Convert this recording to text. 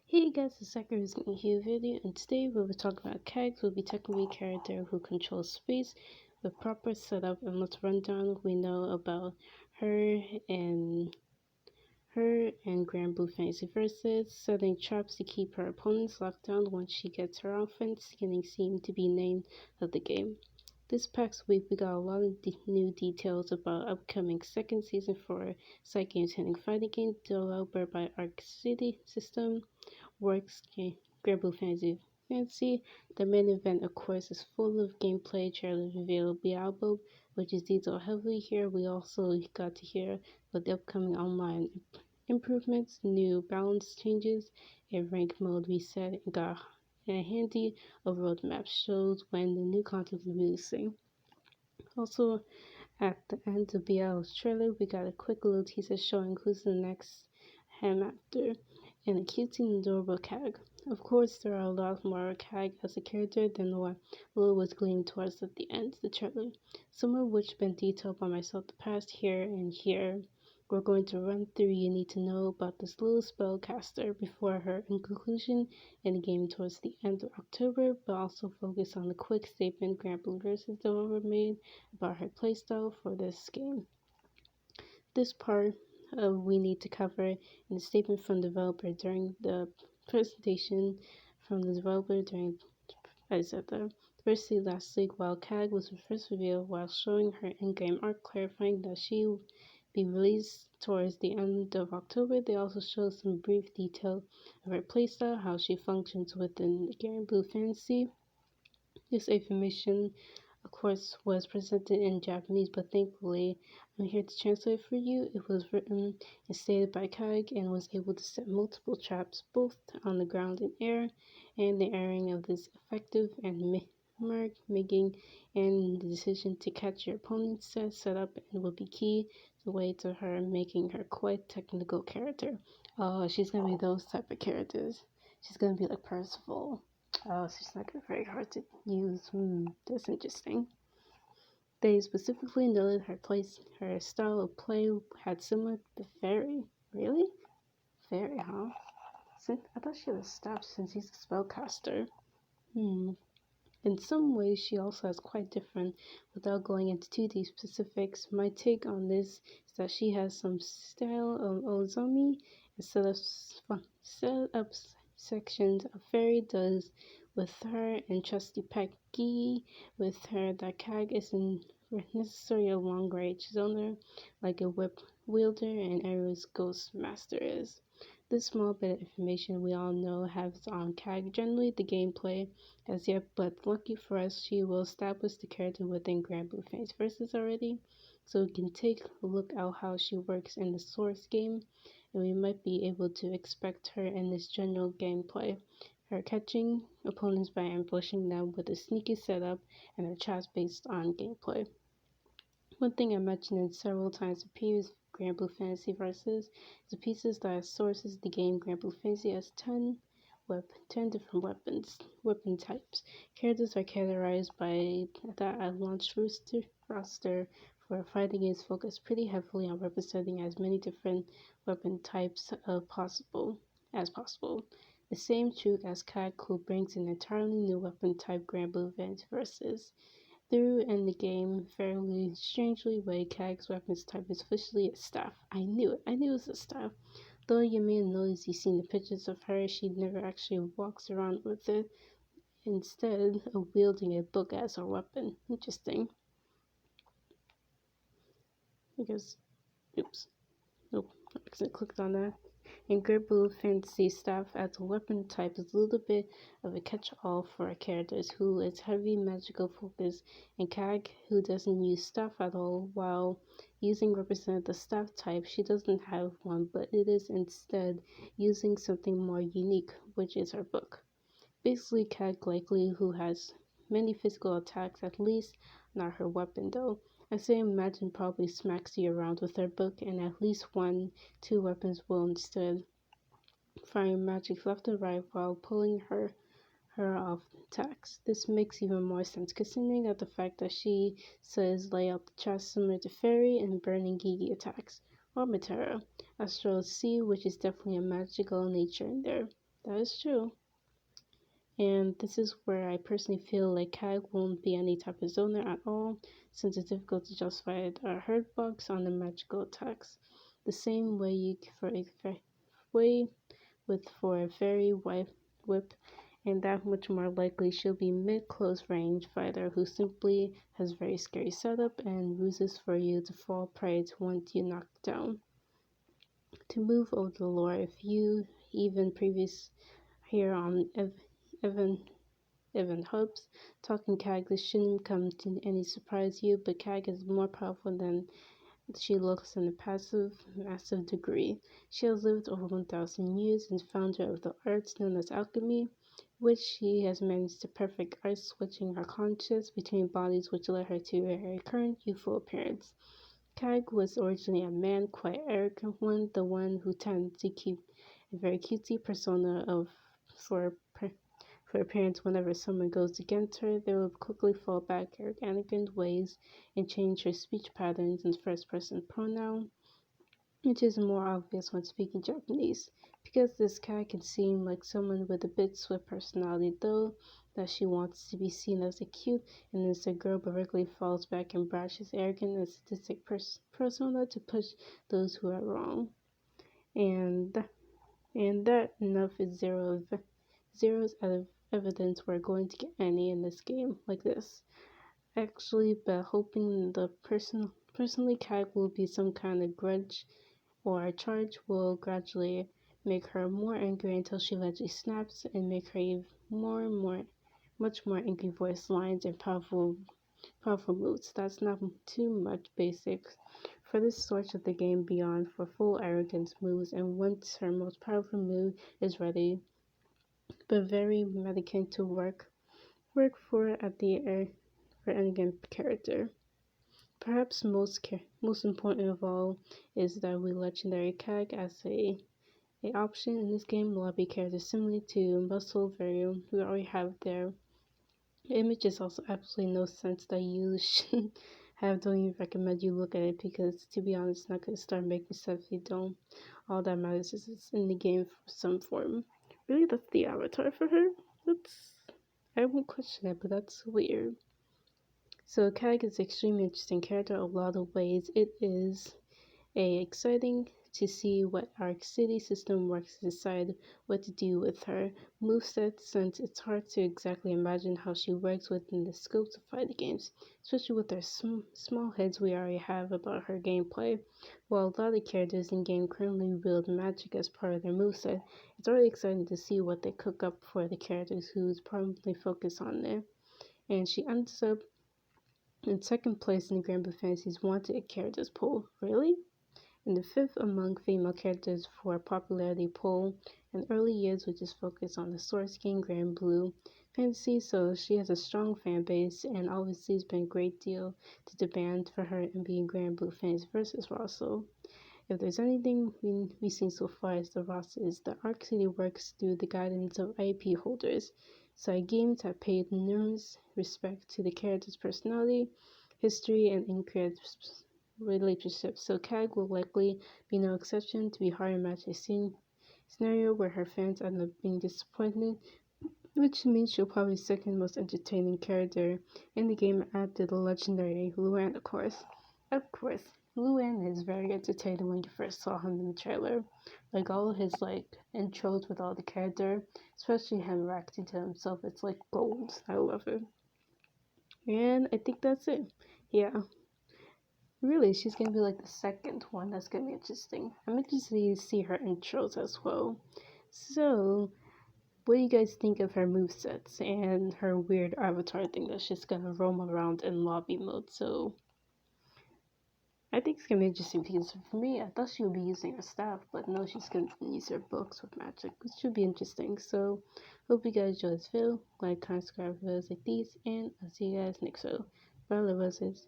Hey guys, it's Sakura's here video, and today we'll be talking about Kag. We'll be talking about a character who controls space with proper setup, and let's run down what we know about her and Granblue Fantasy Versus, setting traps to keep her opponents locked down once she gets her offense, getting seemed to be name of the game. This past week we got a lot of new details about upcoming second season for Side Games Hitting Fighting Game, developed by Arc City System. Works Granblue Fantasy. The main event, of course, is full of gameplay, trailers reveal the album, which is detailed heavily here. We also got to hear about the upcoming online improvements, new balance changes, a rank mode reset, and got a handy roadmap shows when the new content will be releasing. Also, at the end of BL's trailer, we got a quick little teaser showing who's the next ham after, and a cute and adorable Kag. Of course, there are a lot more Kag as a character than what Lil was gleaming towards at the end of the trailer, some of which been detailed by myself the past here and here. We're going to run through you need to know about this little spellcaster before her conclusion in the game towards the end of October, but also focus on the quick statement Granblue Versus developer made about her playstyle for this game. This part we need to cover in the statement from the developer during the presentation from the developer during the first day last week, while Kag was first revealed while showing her in-game art, clarifying that she will be released towards the end of October. They also showed some brief detail of her playstyle, how she functions within Granblue Fantasy. This information, of course, was presented in Japanese, but thankfully I'm here to translate for you. It was written and stated by Kag and was able to set multiple traps both on the ground and air, and the airing of this effective and making and the decision to catch your opponent's setup and will be key the way to her making her quite technical character. Oh, she's gonna be those type of characters. She's gonna be like Percival. Oh, so she's not gonna be very hard to use. That's interesting. They specifically noted her style of play had similar to Fairy. Really? Fairy, huh? I thought she was staff since he's a spellcaster. In some ways, she also has quite different. Without going into too deep specifics, my take on this is that she has some style of Ozami and set up sections of Fairy does with her and Trusty Pecky with her that Kag isn't necessarily a long range zoner like a whip wielder and Arrow's Ghost Master is. This small bit of information we all know has on Kag generally the gameplay as yet, but lucky for us, she will establish the character within Granblue Fantasy Versus already, so we can take a look at how she works in the source game, and we might be able to expect her in this general gameplay. Her catching opponents by ambushing them with a sneaky setup, and her traps based on gameplay. One thing I mentioned several times in previous Granblue Fantasy Versus is the pieces that sources the game Granblue Fantasy has 10 different weapon types. Characters are categorized by that at launch roster for fighting games focus pretty heavily on representing as many different weapon types as possible. The same true as Kag, who brings an entirely new weapon type Granblue Fantasy Versus. Through in the game, fairly strangely way, Kag's weapons type is officially a staff. I knew it. I knew it was a staff. Though you may have noticed you've seen the pictures of her, she never actually walks around with it, instead of wielding a book as her weapon. Interesting. Because, oops. Nope, I accidentally clicked on that. And Granblue Fantasy staff as a weapon type is a little bit of a catch-all for characters who is heavy magical focus, and Kag, who doesn't use staff at all, while using represent the staff type, she doesn't have one, but it is instead using something more unique, which is her book. Basically, Kag likely who has many physical attacks, at least not her weapon though. I say imagine probably smacks you around with her book, and at least 1-2 weapons will instead firing magic left and right while pulling her off attacks. This makes even more sense considering that the fact that she says lay out the chest similar to Fairy and burning Gigi attacks, or Matera, Astral Sea, which is definitely a magical nature in there. That is true. And this is where I personally feel like CAG won't be any type of zoner at all, since it's difficult to justify a hurt box on the magical attacks. The same way you for a way with for a very wide whip, and that much more likely she'll be mid-close range fighter who simply has very scary setup and ruses for you to fall prey to once you knock down. To move over the lore, if you even previous here on Evan Evan Hubs, talking CAG, this shouldn't come to any surprise you, but CAG is more powerful than she looks in a massive degree. She has lived over 1,000 years and is founder of the arts known as alchemy, which she has managed to perfect art switching her conscious between bodies, which led her to her current youthful appearance. Cag was originally a man, quite arrogant one, the one who tended to keep a very cutesy persona of for for appearance. Whenever someone goes against her, they will quickly fall back her arrogant ways and change her speech patterns in first person pronoun, which is more obvious when speaking Japanese. Because this cat can seem like someone with a bit swift personality, though, that she wants to be seen as a cute and innocent girl, but regularly falls back and brashes arrogant and sadistic persona to push those who are wrong. And that enough is zeros out of evidence we're going to get any in this game like this. Actually, but hoping the personally cat will be some kind of grudge or a charge will gradually make her more angry until she eventually snaps and make her even much more angry voice lines and powerful moves. That's not too much basic for this sort of the game beyond for full arrogance moves, and once her most powerful move is ready, but very medicant to work for at the air for any character. Perhaps most important of all is that we legendary CAG as a option in this game. Lobby characters similar to Muscle Varium we already have there. The image is also absolutely no sense that you should have. Don't even recommend you look at it because to be honest it's not gonna start making stuff if you don't. All that matters is it's in the game for some form. Really, that's the avatar for her? That's I won't question it, but that's weird. So CAG is an extremely interesting character in a lot of ways. It is exciting to see what our city system works to decide what to do with her moveset, since it's hard to exactly imagine how she works within the scope of fighting games, especially with our small heads we already have about her gameplay. While a lot of characters in game currently wield magic as part of their moveset, it's already exciting to see what they cook up for the characters who's prominently focused on it. And she ends up in second place in the Granblue Fantasy's Wanted Characters poll. Really? In the fifth among female characters for popularity poll in early years, which is focused on the source game Granblue Fantasy, so she has a strong fan base and obviously has been a great deal to demand for her in being Granblue Fantasy versus Russell. If there's anything we've seen so far as the roster is that Arc City works through the guidance of IP holders. Side games have paid enormous respect to the character's personality, history, and in-character relationships, so CAG will likely be no exception to be hard to imagine a scenario where her fans end up being disappointed, which means she'll probably be second most entertaining character in the game after the legendary Luan, of course. Of course, Luan is very entertaining when you first saw him in the trailer. Like all his intros with all the character, especially him reacting to himself, it's like gold. I love it. And I think that's it. Yeah. Really, she's gonna be like the second one. That's gonna be interesting. I'm interested to see her intros as well. So, what do you guys think of her movesets and her weird avatar thing that's just gonna roam around in lobby mode? So, I think it's gonna be interesting because for me, I thought she would be using her staff, but no, she's gonna use her books with magic, which should be interesting. So, hope you guys enjoy this video. Like, comment, subscribe for videos like these, and I'll see you guys next video. Bye, roses.